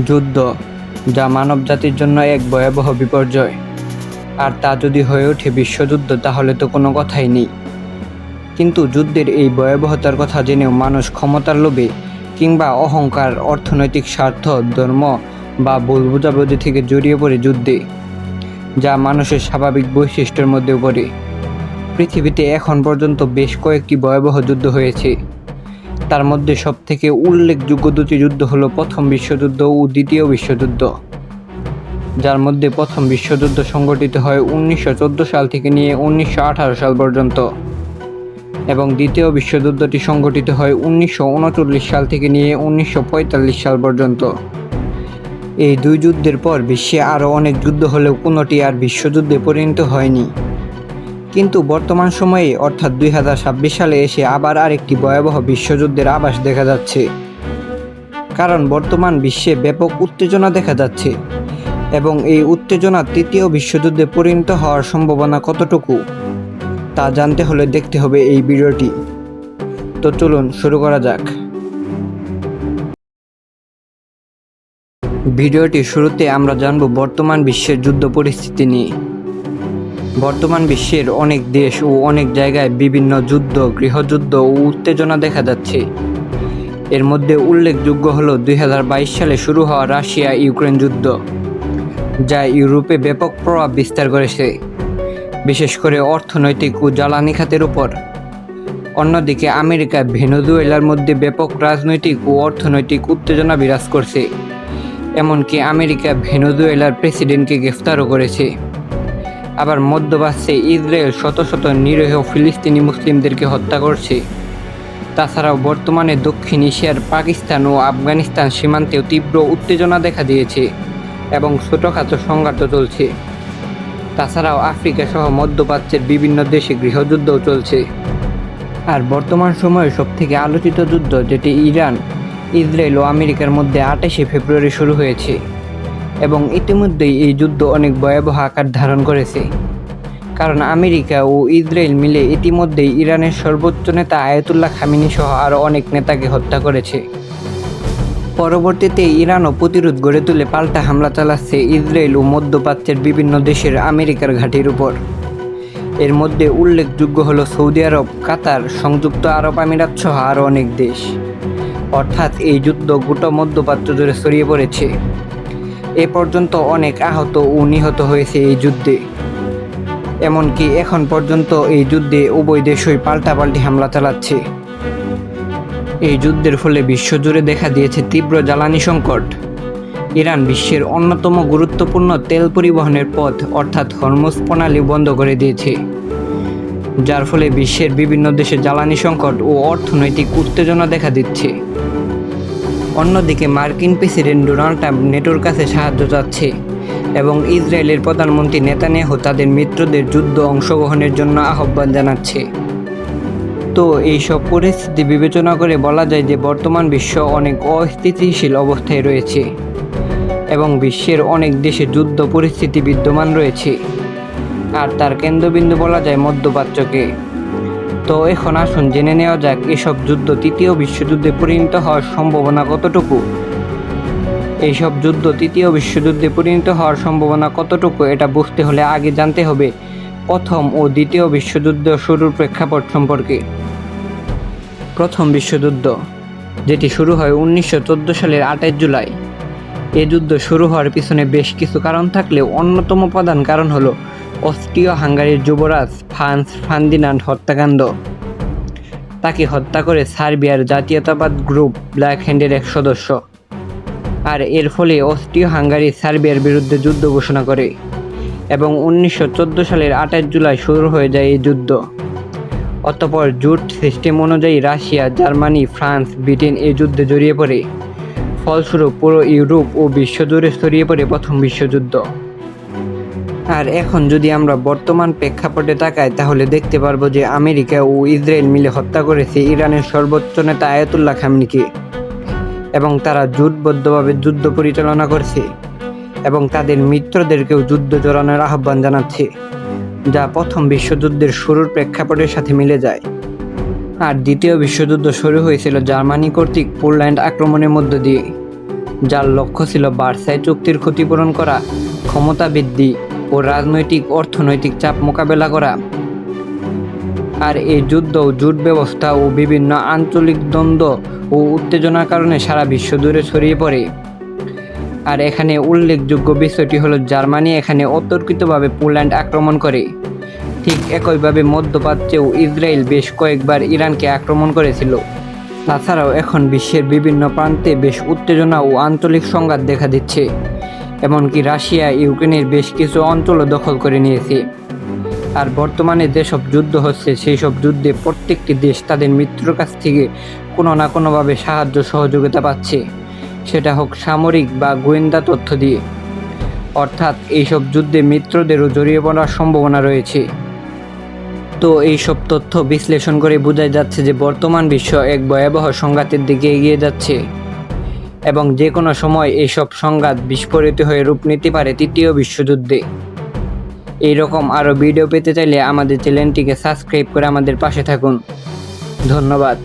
যুদ্ধ, যা মানবজাতির জন্য এক ভয়াবহ বিপর্যয়। আর তা যদি হয়ে ওঠে বিশ্বযুদ্ধ, তাহলে তো কোনো কথাই নেই। কিন্তু যুদ্ধের এই ভয়াবহতার কথা জেনেও মানুষ ক্ষমতার লোভে কিংবা অহংকার, অর্থনৈতিক স্বার্থ, ধর্ম বা ভুল বোঝাবুঝি থেকে জড়িয়ে পড়ে যুদ্ধে, যা মানুষের স্বাভাবিক বৈশিষ্ট্যের মধ্যেও পড়ে। পৃথিবীতে এখন পর্যন্ত বেশ কয়েকটি ভয়াবহ যুদ্ধ হয়েছে। তার মধ্যে সবথেকে উল্লেখযোগ্য দুটি যুদ্ধ হলো প্রথম বিশ্বযুদ্ধ ও দ্বিতীয় বিশ্বযুদ্ধ, যার মধ্যে প্রথম বিশ্বযুদ্ধ সংঘটিত হয় 1914 সাল থেকে নিয়ে 1918 সাল পর্যন্ত এবং দ্বিতীয় বিশ্বযুদ্ধটি সংঘটিত হয় 1939 সাল থেকে নিয়ে 1945 সাল পর্যন্ত। এই দুই যুদ্ধের পর বিশ্বে আরও অনেক যুদ্ধ হলেও কোনোটি আর বিশ্বযুদ্ধে পরিণত হয়নি। কিন্তু বর্তমান সময়ে অর্থাৎ 2026 সালে এসে আবার আরেকটি ভয়াবহ বিশ্বযুদ্ধের আভাস দেখা যাচ্ছে। কারণ বর্তমান বিশ্বে ব্যাপক উত্তেজনা দেখা যাচ্ছে এবং এই উত্তেজনা তৃতীয় বিশ্বযুদ্ধে পরিণত হওয়ার সম্ভাবনা কতটুকু, তা জানতে হলে দেখতে হবে এই ভিডিওটি। তো চলুন শুরু করা যাক। ভিডিওটির শুরুতে আমরা জানব বর্তমান বিশ্বের যুদ্ধ পরিস্থিতি নিয়ে। বর্তমান বিশ্বের অনেক দেশ ও অনেক জায়গায় বিভিন্ন যুদ্ধ, গৃহযুদ্ধ ও উত্তেজনা দেখা যাচ্ছে। এর মধ্যে উল্লেখযোগ্য হল 2022 সালে শুরু হওয়া রাশিয়া ইউক্রেন যুদ্ধ, যা ইউরোপে ব্যাপক প্রভাব বিস্তার করেছে, বিশেষ করে অর্থনৈতিক ও জ্বালানি খাতের উপর। অন্যদিকে আমেরিকা ভেনেজুয়েলার মধ্যে ব্যাপক রাজনৈতিক ও অর্থনৈতিক উত্তেজনা বিরাজ করছে। এমনকি আমেরিকা ভেনেজুয়েলার প্রেসিডেন্টকে গ্রেফতারও করেছে। আবার মধ্যপ্রাচ্যে ইসরায়েল শত শত নিরীহ ফিলিস্তিনি মুসলিমদেরকে হত্যা করছে। তাছাড়াও বর্তমানে দক্ষিণ এশিয়ার পাকিস্তান ও আফগানিস্তান সীমান্তেও তীব্র উত্তেজনা দেখা দিয়েছে এবং ছোটোখাটো সংঘাত চলছে। তাছাড়াও আফ্রিকা সহ মধ্যপ্রাচ্যের বিভিন্ন দেশে গৃহযুদ্ধও চলছে। আর বর্তমান সময়ে সবথেকে আলোচিত যুদ্ধ, যেটি ইরান, ইসরায়েল ও আমেরিকার মধ্যে 28শে ফেব্রুয়ারি শুরু হয়েছে এবং ইতিমধ্যেই এই যুদ্ধ অনেক ভয়াবহ আকার ধারণ করেছে। কারণ আমেরিকা ও ইসরায়েল মিলে ইতিমধ্যেই ইরানের সর্বোচ্চ নেতা আয়াতুল্লাহ খামেনি সহ আরও অনেক নেতাকে হত্যা করেছে। পরবর্তীতে ইরানও প্রতিরোধ গড়ে তুলে পাল্টা হামলা চালাচ্ছে ইসরায়েল ও মধ্যপ্রাচ্যের বিভিন্ন দেশের আমেরিকার ঘাঁটির উপর। এর মধ্যে উল্লেখযোগ্য হলো সৌদি আরব, কাতার, সংযুক্ত আরব আমিরাত সহ আরও অনেক দেশ। অর্থাৎ এই যুদ্ধ গোটা মধ্যপ্রাচ্য জুড়ে ছড়িয়ে পড়েছে। এ পর্যন্ত অনেক আহত ও নিহত হয়েছে এই যুদ্ধে। এমনকি এখন পর্যন্ত এই যুদ্ধে উভয় দেশই পাল্টাপাল্টি হামলা চালাচ্ছে। এই যুদ্ধের ফলে বিশ্বজুড়ে দেখা দিয়েছে তীব্র জ্বালানি সংকট। ইরান বিশ্বের অন্যতম গুরুত্বপূর্ণ তেল পরিবহনের পথ অর্থাৎ হরমুজ প্রণালী বন্ধ করে দিয়েছে, যার ফলে বিশ্বের বিভিন্ন দেশে জ্বালানি সংকট ও অর্থনৈতিক উত্তেজনা দেখা দিচ্ছে। অন্যদিকে মার্কিন প্রেসিডেন্ট ডোনাল্ড ট্রাম্প নেটোর কাছে সাহায্য চাচ্ছে এবং ইসরায়েলের প্রধানমন্ত্রী নেতানিয়াহু তাদের মিত্রদের যুদ্ধ অংশগ্রহণের জন্য আহ্বান জানাচ্ছে। তো এইসব পরিস্থিতি বিবেচনা করে বলা যায় যে বর্তমান বিশ্ব অনেক অস্থিতিশীল অবস্থায় রয়েছে এবং বিশ্বের অনেক দেশে যুদ্ধ পরিস্থিতি বিদ্যমান রয়েছে। আর তার কেন্দ্রবিন্দু বলা যায় মধ্যপ্রাচ্যকে। তো এখন আসুন জেনে নেওয়া যাক এসব যুদ্ধ তৃতীয় বিশ্বযুদ্ধে পরিণত হওয়ার সম্ভাবনা কতটুকু। এইসব যুদ্ধ তৃতীয় বিশ্বযুদ্ধে পরিণত হওয়ার সম্ভাবনা কতটুকু এটা বুঝতে হলে আগে জানতে হবে প্রথম ও দ্বিতীয় বিশ্বযুদ্ধ শুরুর প্রেক্ষাপট সম্পর্কে। প্রথম বিশ্বযুদ্ধ, যেটি শুরু হয় 1914 সালের 28 জুলাই। এই যুদ্ধ শুরু হওয়ার পিছনে বেশ কিছু কারণ থাকলেও অন্যতম প্রধান কারণ হলো অস্ট্রীয় হাঙ্গারির যুবরাজ ফ্রান্স ফার্দিনান্ড হত্যাকাণ্ড। তাকে হত্যা করে সার্বিয়ার জাতীয়তাবাদ গ্রুপ ব্ল্যাক হ্যান্ডের এক সদস্য। আর এর ফলে অস্ট্রীয় হাঙ্গারি সার্বিয়ার বিরুদ্ধে যুদ্ধ ঘোষণা করে এবং 1914 সালের 28 জুলাই শুরু হয়ে যায় এই যুদ্ধ। অতঃপর জোট সিস্টেম অনুযায়ী রাশিয়া, জার্মানি, ফ্রান্স, ব্রিটেন এই যুদ্ধে জড়িয়ে পড়ে। ফলস্বরূপ পুরো ইউরোপ ও বিশ্বজুড়ে ছড়িয়ে পড়ে প্রথম বিশ্বযুদ্ধ। আর এখন যদি আমরা বর্তমান প্রেক্ষাপটে তাকাই, তাহলে দেখতে পারবো যে আমেরিকা ও ইসরায়েল মিলে হত্যা করেছে ইরানের সর্বোচ্চ নেতা আয়াতুল্লাহ খামেনিকে এবং তারা জোটবদ্ধভাবে যুদ্ধ পরিচালনা করছে এবং তাদের মিত্রদেরকেও যুদ্ধ জড়ানোর আহ্বান জানাচ্ছে, যা প্রথম বিশ্বযুদ্ধের শুরুর প্রেক্ষাপটের সাথে মিলে যায়। আর দ্বিতীয় বিশ্বযুদ্ধ শুরু হয়েছিল জার্মানি কর্তৃক পোল্যান্ড আক্রমণের মধ্য দিয়ে। যার লক্ষ্য ছিল ভার্সাই চুক্তির ক্ষতিপূরণ করা, ক্ষমতা বৃদ্ধি ও রাজনৈতিক অর্থনৈতিক চাপ মোকাবেলা করা। আর এই যুদ্ধ, জোট ব্যবস্থা ও বিভিন্ন আঞ্চলিক দ্বন্দ্ব ও উত্তেজনার কারণে সারা বিশ্ব জুড়ে ছড়িয়ে পড়ে। আর এখানে উল্লেখযোগ্য বিষয়টি হলো জার্মানি এখানে অতর্কিতভাবে পোল্যান্ড আক্রমণ করে। ঠিক একইভাবে মধ্যপ্রাচ্যেও ইসরায়েল বেশ কয়েকবার ইরানকে আক্রমণ করেছিল। তাছাড়াও এখন বিশ্বের বিভিন্ন প্রান্তে বেশ উত্তেজনা ও আঞ্চলিক সংঘাত দেখা দিচ্ছে। এমনকি রাশিয়া ইউক্রেনের বেশ কিছু অঞ্চলও দখল করে নিয়েছে। আর বর্তমানে যেসব যুদ্ধ হচ্ছে সেই সব যুদ্ধে প্রত্যেকটি দেশ তাদের মিত্রর কাছ থেকে কোনো না কোনোভাবে সাহায্য সহযোগিতা পাচ্ছে, সেটা হোক সামরিক বা গোয়েন্দা তথ্য দিয়ে। অর্থাৎ এইসব যুদ্ধে মিত্রদেরও জড়িয়ে পড়ার সম্ভাবনা রয়েছে। তো এইসব তথ্য বিশ্লেষণ করে বোঝা যাচ্ছে যে বর্তমান বিশ্ব এক ভয়াবহ সংঘাতের দিকে এগিয়ে যাচ্ছে এবং যে কোনো সময় এইসব সংঘাত বিস্ফোরিত হয়ে রূপ নিতে পারে তৃতীয় বিশ্বযুদ্ধে। এইরকম আরও ভিডিও পেতে চাইলে আমাদের চ্যানেলটিকে সাবস্ক্রাইব করে আমাদের পাশে থাকুন। ধন্যবাদ।